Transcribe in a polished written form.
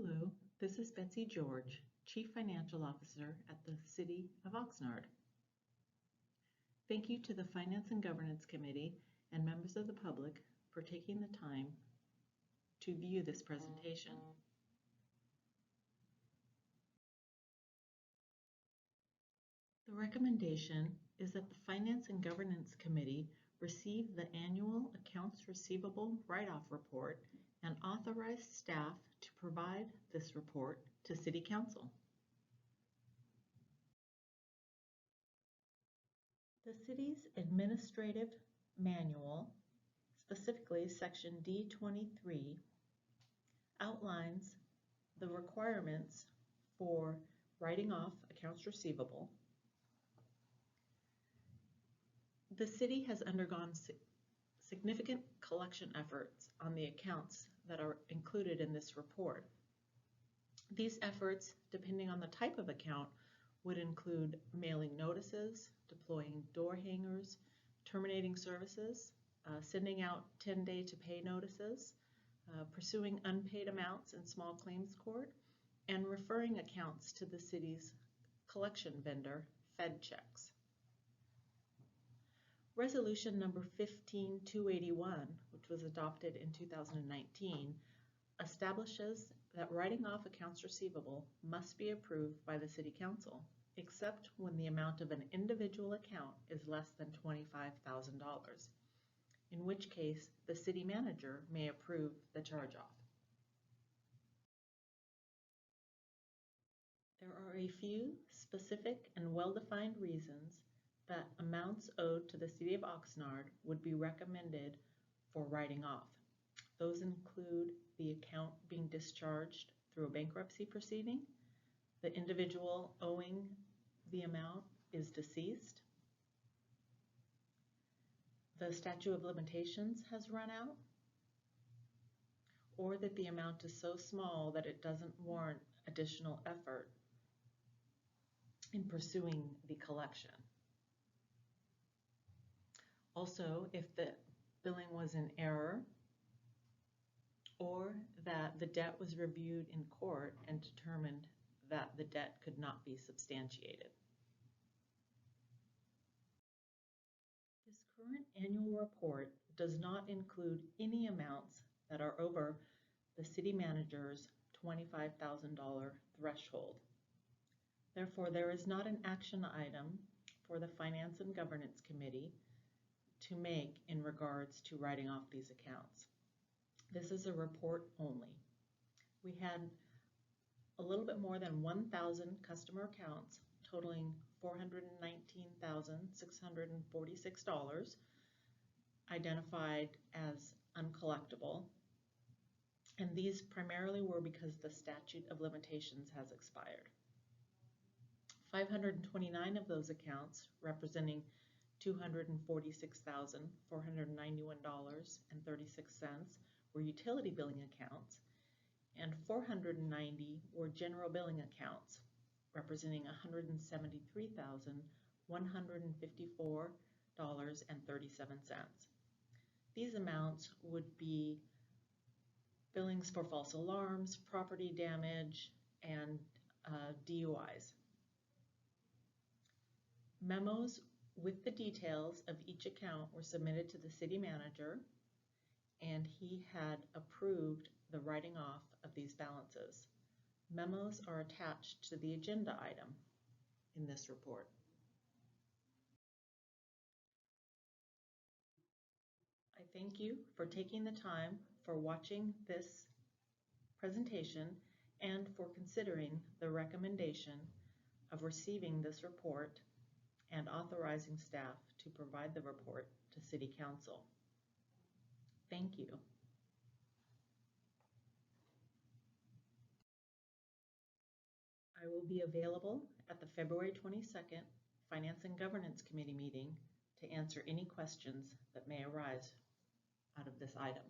Hello, this is Betsy George, Chief Financial Officer at the City of Oxnard. Thank you to the Finance and Governance Committee and members of the public for taking the time to view this presentation. The recommendation is that the Finance and Governance Committee receive the annual Accounts Receivable Write-Off Report and authorize staff to provide this report to City Council. The city's administrative manual, specifically section D23, outlines the requirements for writing off accounts receivable. The city has undergone significant collection efforts on the accounts that are included in this report. These efforts, depending on the type of account, would include mailing notices, deploying door hangers, terminating services, sending out 10-day to pay notices, pursuing unpaid amounts in small claims court, and referring accounts to the city's collection vendor, FedChecks. Resolution number 15281, which was adopted in 2019, establishes that writing off accounts receivable must be approved by the City Council, except when the amount of an individual account is less than $25,000, in which case the city manager may approve the charge-off. There are a few specific and well-defined reasons that amounts owed to the City of Oxnard would be recommended for writing off. Those include the account being discharged through a bankruptcy proceeding, the individual owing the amount is deceased, the statute of limitations has run out, or that the amount is so small that it doesn't warrant additional effort in pursuing the collection. Also, if the billing was in error, or that the debt was reviewed in court and determined that the debt could not be substantiated. This current annual report does not include any amounts that are over the city manager's $25,000 threshold. Therefore, there is not an action item for the Finance and Governance Committee to make in regards to writing off these accounts. This is a report only. We had a little bit more than 1,000 customer accounts totaling $419,646 identified as uncollectible, and these primarily were because the statute of limitations has expired. 529 of those accounts, representing $246,491.36, were utility billing accounts, and 490 were general billing accounts, representing $173,154.37. These amounts would be billings for false alarms, property damage, and DUIs. Memos with the details of each account were submitted to the city manager, and he had approved the writing off of these balances. Memos are attached to the agenda item in this report. I thank you for taking the time for watching this presentation and for considering the recommendation of receiving this report and authorizing staff to provide the report to City Council. Thank you. I will be available at the February 22nd Finance and Governance Committee meeting to answer any questions that may arise out of this item.